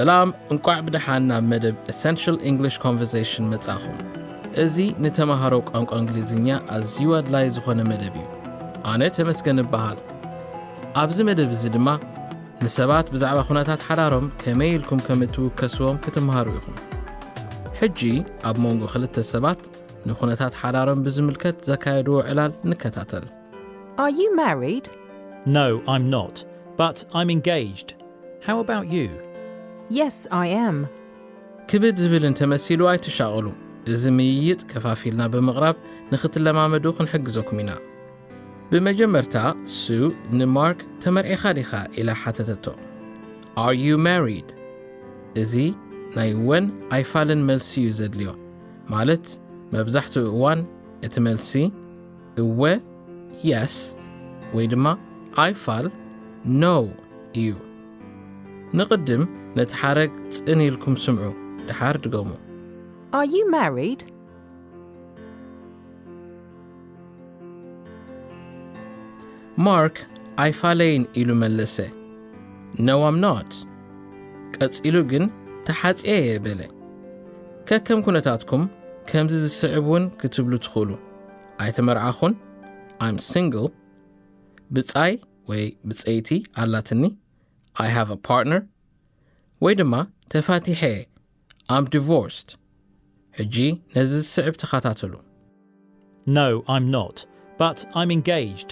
ሰላም እንቋዕ ብደሓን ናብ መደብ Essential English Conversation መጻኹም እዚ ንተምሃሮ ቋንቋ እንግሊዝኛ ኣዝዩ ኣድላዪ ዝኾነ መደብ እዩ ኣነ ተመስገን እበሃል ኣብዚ መደብ እዚ ድማ ንሰባት ብዛዕባ ኩነታት ሓዳሮም ከመይ ኢልኩም ከምእትውከስዎም ክትምሃሩ ኢኹም ሕጂ ኣብ መንጎ ክልተ ሰባት ንኩነታት ሓዳሮም ብዝምልከት ዘካየድዎ ዕላል ንከታተል Are you married? No, I'm not, but I'm engaged. How about you? Yes, I am. ክብድ ዝብልን ተመሲሉ ኣይትሻቐሉ እዚ ምይይጥ ከፋፊልና ብምቕራብ ንኽትለማመዱ ክንሕግዘኩም ኢና ብመጀመርታ ሱ ንማርክ ተመርዒኻ ዲኻ ኢላ ሓተተቶ Are you married? እዚ ናይ ወን ኣይፋልን መልሲ እዩ ዘድልዮ ማለት መብዛሕትኡ እዋን እቲ መልሲ እወ yes ወይ ድማ ኣይፋል no እዩ ንቕድም ነቲ ሓረግ ጽን ኢልኩም ስምዑ ድሓር ድገሙ Are you married? ማርክ ኣይፋለይን ኢሉ መለሰ No, I'm not. ቀጺሉ ግን ተሓጽየ የበለ ከከም ኩነታትኩም ከምዚ ዝስዕብ እውን ክትብሉ ትኽእሉ ኣይተመርዓኹን I'm single ብጻይ ወይ ብጸይቲ ኣላትኒ I have a partner ወይ ድማ ተፋቲሐ I'm divorced ሕጂ ነዚ ዝስዕብ ተኸታተሉ No, I'm not, but I'm engaged.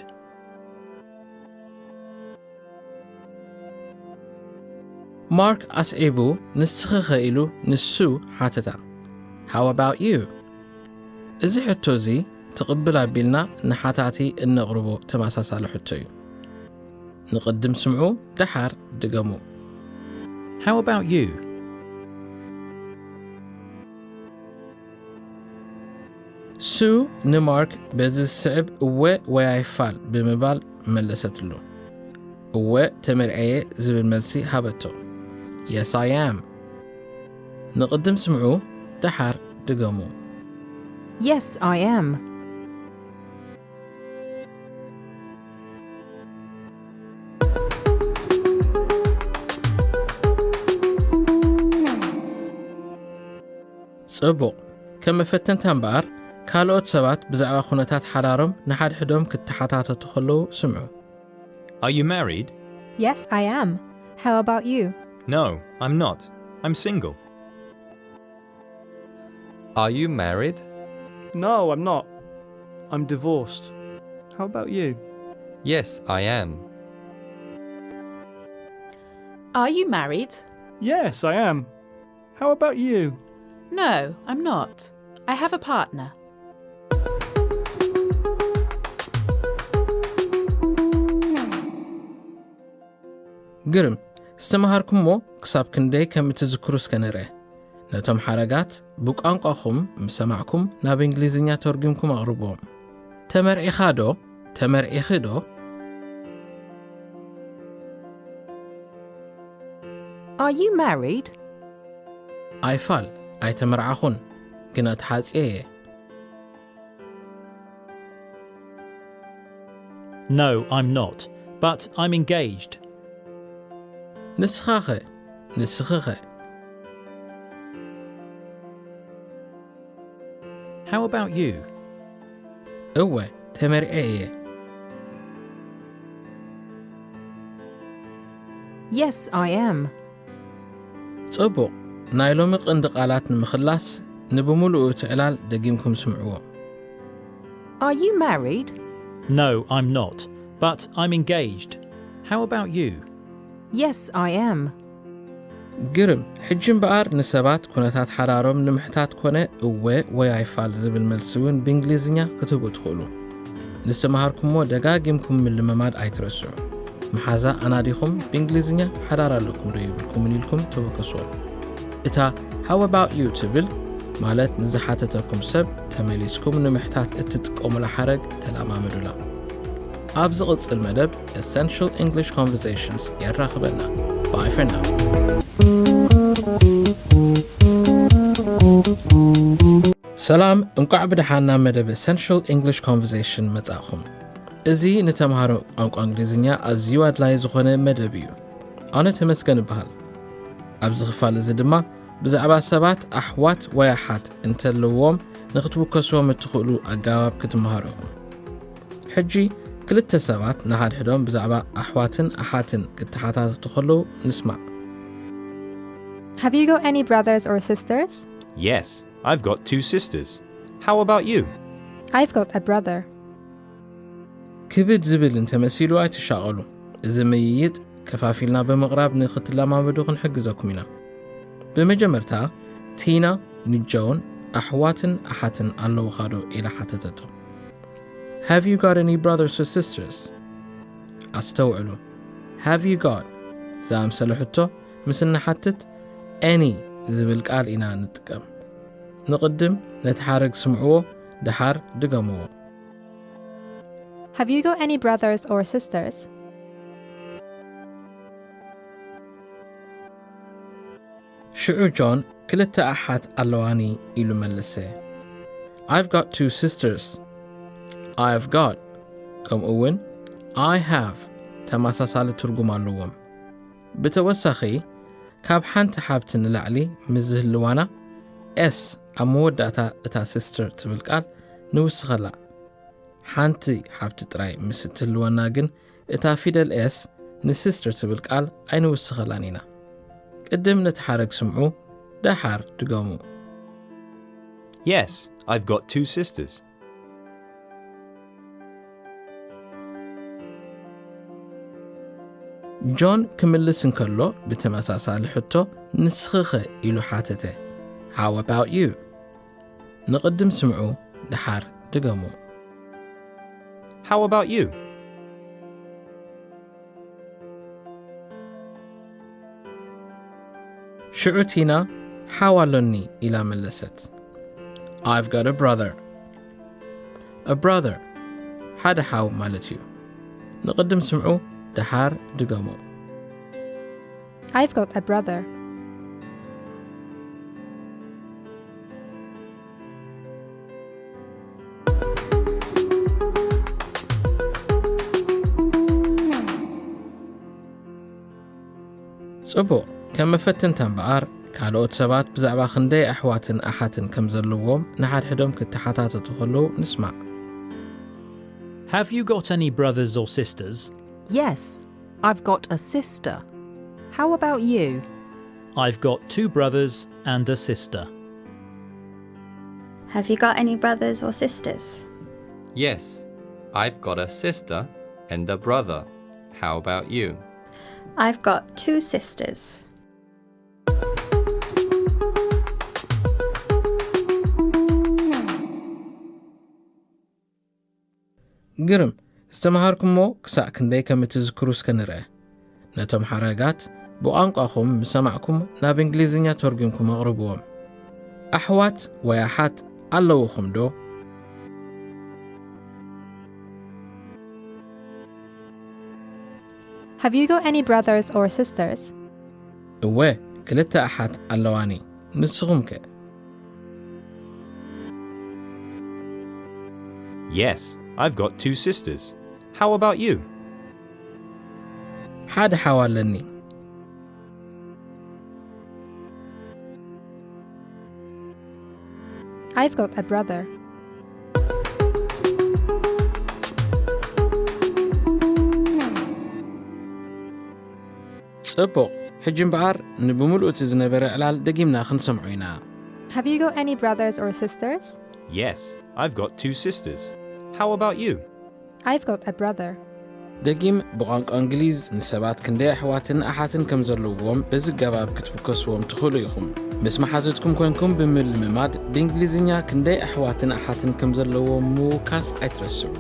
ማርክ ኣስዒቡ ንስኺ'ኸ ኢሉ ንሱ ሓተታ How about you? እዚ ሕቶ እዚ ትቕብል ኣቢልና ንሓታቲ እነቕርቦ ተመሳሳሊ ሕቶ እዩ ንቕድም ስምዑ ድሓር ድገሙ How about you? ሱ ንማርክ በዚ ዝስዕብ እወ ወይ ኣይፋል ብምባል መለሰትሉ እወ ተመርዕየ ዝብል መልሲ ሃበቶ Yes, I am. ንቕድም ስምዑ ድሓር ድገሙ Yes, I am. ጽቡቕ ከም መፈተንታ እምበኣር ካልኦት ሰባት ብዛዕባ ኩነታት ሓዳሮም ንሓድሕዶም ክትሓታተቱ ከለዉ ስምዑ Are you married? Yes, I am. How about you? No, I'm not. I'm single. Are you married? No, I'm not. I'm divorced. How about you? Yes, I am. Are you married? Yes, I am. How about you? No, I'm not. I have a partner. ግርም ዝተምሃርኩምሞ ክሳብ ክንደይ ከም እትዝክሩ እስከነርአ ነቶም ሓረጋት ብቋንቋኹም ምስ ሰማዕኩም ናብ እንግሊዝኛ ተርጉምኩም ኣቕርቦም ተመርዒኻ ዶ ተመርዒኺ ዶ Are you married? ኣይፋል ኣይተመርዓኹን ግን ተሓጽየ No, I'm not, but I'm engaged. ንስኻ'ኸ ንስኺ'ኸ How about you? እወ ተመርዕየ Yes, I am. ጽቡቕ ናይ ሎሚ ቕንዲ ቓላት ንምኽላስ ንብሙሉኡ ትዕላል ደጊምኩም ስምዕዎ Are you married? No, I'm not, but I'm engaged. How about you? Yes, I am. ግርም ሕጂ እምበኣር ንሰባት ኩነታት ሓዳሮም ንምሕታት ኮነ እወ ወይ ኣይፋል ዝብል መልሲ እውን ብእንግሊዝኛ ክትህቡ ትኽእሉ ንስተምሃርኩምሞ ደጋጊምኩም ምልምማድ ኣይትረስዑ መሓዛ ኣናዲኹም ብእንግሊዝኛ ሓዳር ኣለኩም ዶ ይብልኩምን ኢልኩም ተወከስዎም እታ How about you ትብል ማለት ንዝሓተተኩም ሰብ ተመሊስኩም ንምሕታት እትጥቀሙላ ሓረግ ተለማመዱላ ኣብ ዝቕጽል መደብ Essential English Conversations የራኽበና Bye for now. ሰላም እንቋዕ ብድሓን ናብ መደብ Essential English Conversation መጻእኩም እዚ ንተምሃሮ ቋንቋ እንግሊዝኛ ኣዝዩ ኣድላዪ ዝኾነ መደብ እዩ ኣነ ተመስገን እበሃል ኣብዚ ክፋል እዚ ድማ ብዛዕባ ሰባት ኣሕዋት ወይ ኣሓት እንተለዎም ንኽትውከስዎም እትኽእሉ ኣገባብ ክትመሃሩ ኢኹም። ሕጂ ክልተ ሰባት ንሓድሕዶም ብዛዕባ ኣሕዋትን ኣሓትን ክትሓታተቱ ከለዉ ንስማዕ። Have you got any brothers or sisters? Yes, I've got 2 sisters. How about you? I've got a brother. ክብድ ዝብል እንተመሲሉ ኣይትሻቐሉ። እዚ ምይይጥ ከፋፊልና ብምቕራብ ንኽትለማመዱ ክንሕግዘኩም ኢና። በመጀመርታ ቲና ንጆን ኣሕዋትን ኣሓትን ኣለዉኻዶ ኢላ ሓተተቶ። Have you got any brothers or sisters? ኣስተውዕሉ። Have you got ዝኣምሰለ ሕቶ ምስ ንሓትት any ዝብል ቃል ኢና ንጥቀም። ንቕድም ነቲ ሓረግ ስምዕዎ ድሓር ድገምዎ። Have you got any brothers or sisters? ሽዑ ጆን ክልተ ኣሓት ኣለዋኒ ኢሉ መለሰ። I've got 2 sisters. I've got ከምኡውን I have ተመሳሳሊ ትርጉም ኣለዎም። ብተወሳኺ ካብ ሓንቲ ሓብቲ ንላዕሊ ምስ ዝህልዋና S ኣብ መወዳእታ እታ sister ትብል ቃል ንውስኸላ። ሓንቲ ሓብቲ ጥራይ ምስ እትህልወና ግን እታ ፊደል S ንsister ትብል ቃል ኣይንውስኸላን ኢና። ቅድም ነቲ ሓረግ ስምዑ ድሓር ድገሙ። Yes, I've got 2 sisters. ጆን ክምልስ እንከሎ ብተመሳሳሊ ሕቶ ንስኺ'ኸ ኢሉ ሓተተ። How about you? ንቕድም ስምዑ ድሓር ድገሙ። How about you? ሽዑ ቲና ሓው ኣሎኒ ኢላ መለሰት። I've got a brother. A brother ሓደ ሓው ማለት እዩ። ንቕድም ስምዑ ድሓር ድገሙ። I've got a brother. ጽቡቕ ከም መፈተንታ እምበኣር ካልኦት ሰባት ብዛዕባ ክንደይ ኣሕዋትን ኣሓትን ከም ዘለዎም ንሓድሕዶም ክትሓታተቱ ከለዉ ንስማዕ። Have you got any brothers or sisters? Yes, I've got a sister. How about you? I've got 2 brothers and a sister. Have you got any brothers or sisters? Yes, I've got a sister and a brother. How about you? I've got 2 sisters. ግርም ዝተምሃርኩሞ ክሳዕ ክንደይ ከም እትዝክሩ እስከ ንርአ። ነቶም ሓረጋት ብቋንቋኹም ምስ ሰማዕኩም ናብ እንግሊዝኛ ተርጉምኩም ኣቕርብዎም። ኣሕዋት ወይ ኣሓት ኣለዉኹም'ዶ? Have you got any brothers or sisters? እወ ክልተ ኣሓት ኣለዋኒ። ንስኹም ከ? Yes, I've got 2 sisters. How about you? ሓደ ሓው ኣለኒ። I've got a brother. ጽቡቕ ሕጂ እምበኣር ንብምልኡ እቲ ዝነበረ ዕላል ደጊምና ክንሰምዖ ኢና። Have you got any brothers or sisters? Yes, I've got 2 sisters. How about you? I've got a brother. ደጊም ብቋንቋ እንግሊዝ ንሰባት ክንደይ ኣሕዋትን ኣሓትን ከም ዘለዎም በዚ ገባብ ክትብከስዎም ትኽእሉ ኢኹም። ምስ መሓዘትኩም ኮንኩም ብምልምማድ ብእንግሊዝኛ ክንደይ ኣሕዋትን ኣሓትን ከም ዘለዎም ምውካስ ኣይትረስዑ።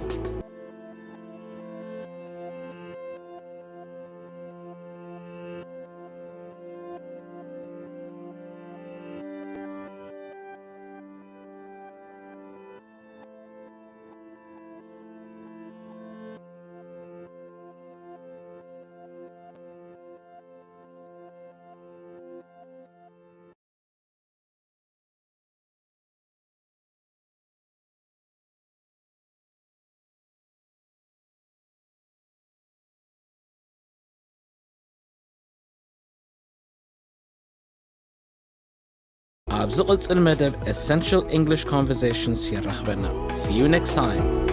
ኣብ ዝቕጽል መደብ Essential English Conversations ይረኽበና. See you next time.